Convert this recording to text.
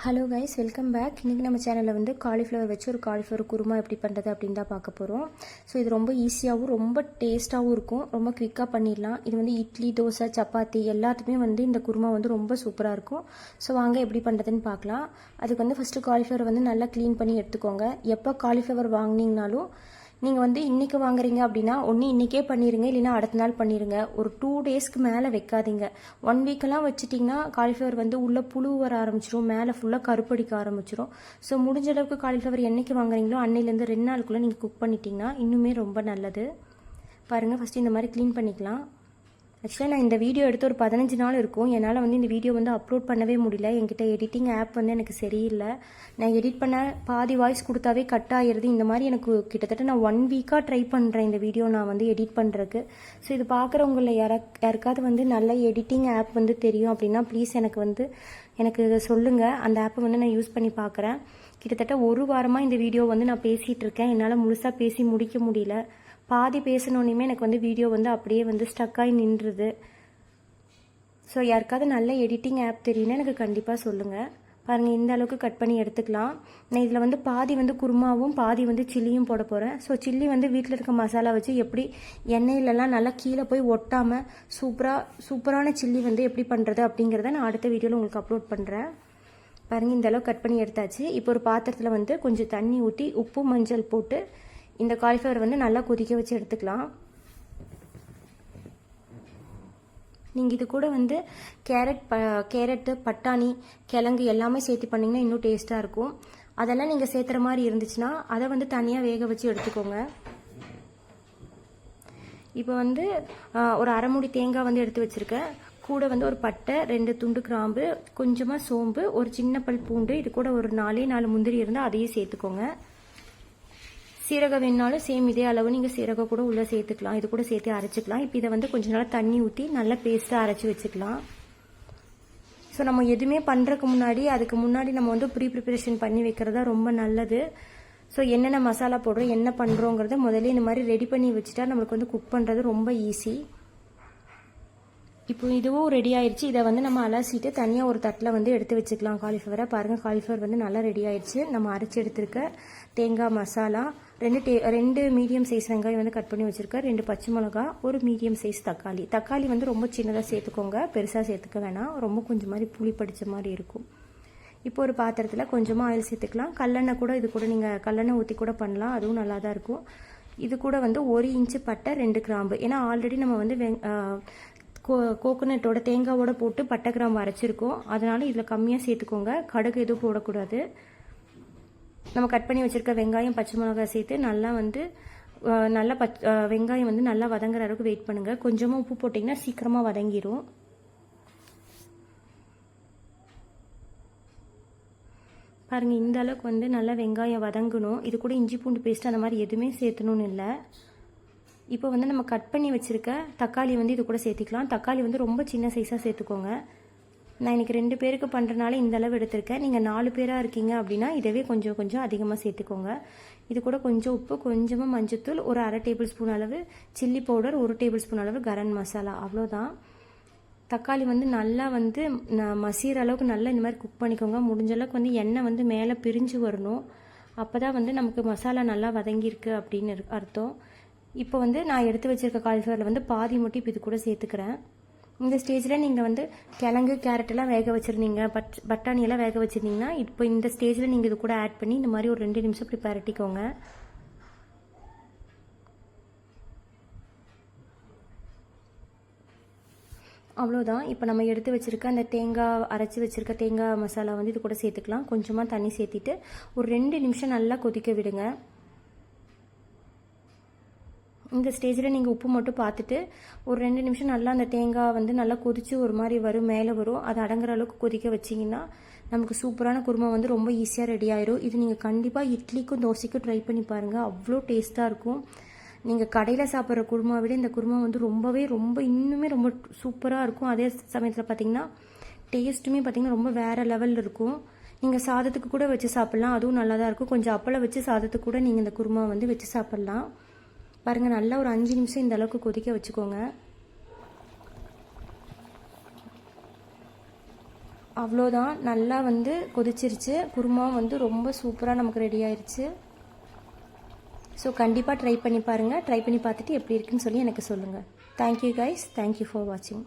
Hello guys, welcome back. இன்றைக்கி நம்ம சேனலில் வந்து காலிஃப்ளவர் வச்சு ஒரு காலிஃப்ளவர் குருமா எப்படி பண்ணுறது அப்படின்னு தான் பார்க்க போகிறோம். ஸோ இது ரொம்ப ஈஸியாகவும் ரொம்ப டேஸ்ட்டாகவும் இருக்கும். ரொம்ப குவிக்காக பண்ணிடலாம். இது வந்து இட்லி, தோசை, சப்பாத்தி எல்லாத்துக்குமே வந்து இந்த குருமா வந்து ரொம்ப சூப்பராக இருக்கும். ஸோ வாங்க எப்படி பண்ணுறதுன்னு பார்க்கலாம். அதுக்கு வந்து ஃபஸ்ட்டு காலிஃப்ளவர் வந்து நல்லா க்ளீன் பண்ணி எடுத்துக்கோங்க. எப்போ காலிஃப்ளவர் வாங்கினீங்கனாலும் நீங்கள் வந்து இன்றைக்கி வாங்குறீங்க அப்படின்னா ஒன்று இன்றைக்கே பண்ணிடுங்க, இல்லைன்னா அடுத்த நாள் பண்ணிடுங்க. ஒரு 2 டேஸ்க்கு மேலே வைக்காதீங்க. 1 வீக்கெல்லாம் வச்சுட்டிங்கன்னா காலிஃப்ளவர் வந்து உள்ளே புழு வர ஆரம்பிச்சிடும், மேலே ஃபுல்லாக கருப்படிக்க ஆரம்பிச்சிடும். ஸோ முடிஞ்ச அளவுக்கு காலிஃப்ளவர் என்னைக்கு வாங்குறீங்களோ அன்னையிலேருந்து 2 நாளுக்குள்ளே நீங்கள் குக் பண்ணிட்டீங்கன்னா இன்னுமே ரொம்ப நல்லது. பாருங்கள், ஃபஸ்ட்டு இந்த மாதிரி க்ளீன் பண்ணிக்கலாம். ஆக்சுவலாக நான் இந்த வீடியோ எடுத்து ஒரு 15 நாள் இருக்கும். என்னால் வந்து இந்த வீடியோ வந்து அப்லோட் பண்ணவே முடியல. என்கிட்ட எடிட்டிங் ஆப் வந்து எனக்கு சரியில்லை. நான் எடிட் பண்ண பாதி வாய்ஸ் கொடுத்தாவே கட் ஆகிடுது. இந்த மாதிரி எனக்கு கிட்டத்தட்ட நான் 1 வீக்காக ட்ரை பண்ணுறேன் இந்த வீடியோ நான் வந்து எடிட் பண்ணுறதுக்கு. ஸோ இது பார்க்குறவங்களில் யாருக்காவது வந்து நல்ல எடிட்டிங் ஆப் வந்து தெரியும் அப்படின்னா ப்ளீஸ் எனக்கு சொல்லுங்கள். அந்த ஆப்பை வந்து நான் யூஸ் பண்ணி பார்க்குறேன். கிட்டத்தட்ட 1 வாரமாக இந்த வீடியோ வந்து நான் பேசிகிட்டு இருக்கேன். என்னால் முழுசாக பேசி முடிக்க முடியல. பாதி பேசணுன்னே எனக்கு வந்து வீடியோ வந்து அப்படியே வந்து ஸ்டக்காகி நின்றுது. ஸோ யாருக்காவது நல்ல எடிட்டிங் ஆப் தெரியும்னா எனக்கு கண்டிப்பாக சொல்லுங்கள். பாருங்கள், இந்த அளவுக்கு கட் பண்ணி எடுத்துக்கலாம். நான் இதில் வந்து பாதி வந்து குருமாவும் பாதி வந்து சில்லியும் போட போகிறேன். ஸோ சில்லி வந்து வீட்டில் இருக்க மசாலா வச்சு எப்படி எண்ணெயிலலாம் நல்லா கீழே போய் ஒட்டாமல் சூப்பரான சில்லி வந்து எப்படி பண்ணுறது அப்படிங்கிறத நான் அடுத்த வீடியோவில் உங்களுக்கு அப்லோட் பண்ணுறேன். பாருங்கள், இந்த அளவுக்கு கட் பண்ணி எடுத்தாச்சு. இப்போ ஒரு பாத்திரத்தில் வந்து கொஞ்சம் தண்ணி ஊற்றி உப்பு மஞ்சள் போட்டு இந்த காலிஃப்ளவர் வந்து நல்லா கொதிக்க வச்சு எடுத்துக்கலாம். நீங்கள் இது கூட வந்து கேரட்டு, பட்டாணி, கிழங்கு எல்லாமே சேர்த்து பண்ணிங்கன்னா இன்னும் டேஸ்ட்டாக இருக்கும். அதெல்லாம் நீங்கள் சேர்த்துற மாதிரி இருந்துச்சுன்னா அதை வந்து தனியாக வேக வச்சு எடுத்துக்கோங்க. இப்போ வந்து ஒரு அரை மூடி தேங்காய் வந்து எடுத்து வச்சுருக்கேன். கூட வந்து ஒரு பட்டை, 2 துண்டு கிராம்பு, கொஞ்சமாக சோம்பு, ஒரு சின்ன பல் பூண்டு, இது கூட ஒரு 4 முந்திரி இருந்தால் அதையும் சேர்த்துக்கோங்க. சீரகம் வேணாலும் சேம் இதே அளவு நீங்கள் சீரகம் கூட உள்ளே சேர்த்துக்கலாம். இது கூட சேர்த்து அரைச்சிக்கலாம். இப்போ இதை வந்து கொஞ்சம் நாள் தண்ணி ஊற்றி நல்லா பேஸ்ட்டாக அரைச்சி வச்சுக்கலாம். ஸோ நம்ம எதுவுமே பண்ணுறதுக்கு முன்னாடி அதுக்கு முன்னாடி நம்ம வந்து ப்ரிப்பரேஷன் பண்ணி வைக்கிறதா ரொம்ப நல்லது. ஸோ என்னென்ன மசாலா போடுறோம், என்ன பண்ணுறோங்கிறத முதல்ல இந்த மாதிரி ரெடி பண்ணி வச்சுட்டா நம்மளுக்கு வந்து குக் பண்ணுறது ரொம்ப ஈஸி. இப்போ இதுவும் ரெடி ஆயிடுச்சு. இதை வந்து நம்ம அலசிட்டு தனியாக ஒரு தட்டில் வந்து எடுத்து வச்சுக்கலாம் காலிஃப்ளவரை. பாருங்கள், காலிஃப்ளவர் வந்து நல்லா ரெடி ஆயிடுச்சு. நம்ம அரைச்சி எடுத்துருக்க தேங்காய் மசாலா, 2 மீடியம் சைஸ் வெங்காயம் வந்து கட் பண்ணி வச்சுருக்கேன், 2 பச்சை மிளகா, ஒரு மீடியம் சைஸ் தக்காளி வந்து ரொம்ப சின்னதாக சேர்த்துக்கோங்க, பெருசாக சேர்த்துக்க வேணாம். ரொம்ப கொஞ்சம் மாதிரி புளி படித்த மாதிரி இருக்கும். இப்போ ஒரு பாத்திரத்தில் கொஞ்சமாக ஆயில் சேர்த்துக்கலாம். கல்லெண்ணெய் கூட இது கூட நீங்கள் கல்லெண்ணெய் ஊற்றி கூட பண்ணலாம், அதுவும் நல்லா தான் இருக்கும். இது கூட வந்து 1 இன்ச்சு பட்டை, 2 கிராம்பு. ஏன்னா ஆல்ரெடி நம்ம வந்து கோகோனட்டோட தேங்காவோட போட்டு பட்டை கிராம்பு அரைச்சிருக்கோம். அதனால இதில் கம்மியாக சேர்த்துக்கோங்க. கடுகு எதுவும் போடக்கூடாது. நம்ம கட் பண்ணி வச்சுருக்க வெங்காயம், பச்சை மிளகாய் சேர்த்து நல்லா வெங்காயம் வந்து நல்லா வதங்குற அளவுக்கு வெயிட் பண்ணுங்கள். கொஞ்சமாக உப்பு போட்டிங்கன்னா சீக்கிரமாக வதங்கிடும். பாருங்கள், இந்த அளவுக்கு வந்து நல்லா வெங்காயம் வதங்கணும். இது கூட இஞ்சி பூண்டு பேஸ்ட் அந்த மாதிரி எதுவுமே சேர்த்தணும்னு இல்லை. இப்போ வந்து நம்ம கட் பண்ணி வச்சுருக்க தக்காளி வந்து இது கூட சேர்த்திக்கலாம். தக்காளி வந்து ரொம்ப சின்ன சைஸாக சேர்த்துக்கோங்க. நான் இன்றைக்கி 2 பேருக்கு பண்ணுறனால இந்த அளவு எடுத்திருக்கேன். நீங்கள் 4 பேராக இருக்கீங்க அப்படின்னா இதவே கொஞ்சம் அதிகமாக சேர்த்துக்கோங்க. இது கூட கொஞ்சம் உப்பு, கொஞ்சமாக மஞ்சத்தூள், ஒரு 1/2 டேபிள் ஸ்பூன் அளவு சில்லி பவுடர், 1 டேபிள் ஸ்பூன் அளவு கரம் மசாலா, அவ்வளோதான். தக்காளி வந்து நல்லா வந்து மசிகிற அளவுக்கு நல்லா இந்த மாதிரி குக் பண்ணிக்கோங்க. முடிஞ்ச அளவுக்கு வந்து எண்ணெய் வந்து மேலே பிரிஞ்சு வரணும். அப்போ தான் வந்து நமக்கு மசாலா நல்லா வதங்கியிருக்கு அப்படின்னு அர்த்தம். இப்போ வந்து நான் எடுத்து வச்சுருக்க காலிஃப்ளவரில் வந்து பாதி மட்டும் இப்போ இது கூட சேர்த்துக்கிறேன். இந்த ஸ்டேஜில் நீங்கள் வந்து கிழங்கு, கேரட்டெல்லாம் வேக வச்சுருந்தீங்க, பட்டாணியெல்லாம் வேக வச்சுருந்தீங்கன்னா இப்போ இந்த ஸ்டேஜில் நீங்கள் இது கூட ஆட் பண்ணி இந்த மாதிரி ஒரு 2 நிமிஷம் இப்படி பரட்டிக்கோங்க. அவ்வளோதான். இப்போ நம்ம எடுத்து வச்சுருக்க அந்த அரைச்சி வச்சுருக்க தேங்காய் மசாலா வந்து இது கூட சேர்த்துக்கலாம். கொஞ்சமாக தண்ணி சேர்த்திட்டு ஒரு 2 நிமிஷம் நல்லா கொதிக்க விடுங்க. இந்த ஸ்டேஜில் நீங்கள் உப்பு மட்டும் பார்த்துட்டு ஒரு 2 நிமிஷம் நல்லா அந்த தேங்காய் வந்து நல்லா கொதித்து ஒரு மாதிரி வரும், மேலே வரும். அது அடங்குற அளவுக்கு கொதிக்க வச்சிங்கன்னா நமக்கு சூப்பரான குருமா வந்து ரொம்ப ஈஸியாக ரெடி ஆயிரும். இது நீங்கள் கண்டிப்பாக இட்லிக்கும் தோசைக்கும் ட்ரை பண்ணி பாருங்கள், அவ்வளோ டேஸ்ட்டாக இருக்கும். நீங்கள் கடையில் சாப்பிட்ற குருமா விட இந்த குருமா வந்து இன்னுமே ரொம்ப சூப்பராக இருக்கும். அதே சமயத்தில் பார்த்திங்கன்னா டேஸ்ட்டுமே பார்த்திங்கன்னா ரொம்ப வேறு லெவலில் இருக்கும். நீங்கள் சாதத்துக்கு கூட வச்சு சாப்பிட்லாம், அதுவும் நல்லா தான் இருக்கும். கொஞ்சம் அப்பளம் வச்சு சாதத்துக்கு கூட நீங்கள் இந்த குருமா வந்து வச்சு சாப்பிட்லாம். பாருங்கள், நல்லா ஒரு 5 நிமிஷம் இந்த அளவுக்கு கொதிக்க வச்சுக்கோங்க. அவ்வளோதான், நல்லா வந்து கொதிச்சிருச்சு. குருமா வந்து ரொம்ப சூப்பராக நமக்கு ரெடி ஆயிடுச்சு. ஸோ கண்டிப்பாக ட்ரை பண்ணி பாருங்கள். ட்ரை பண்ணி பார்த்துட்டு எப்படி இருக்குன்னு சொல்லி எனக்கு சொல்லுங்கள். தேங்க்யூ கைஸ், தேங்க்யூ ஃபார் வாட்சிங்.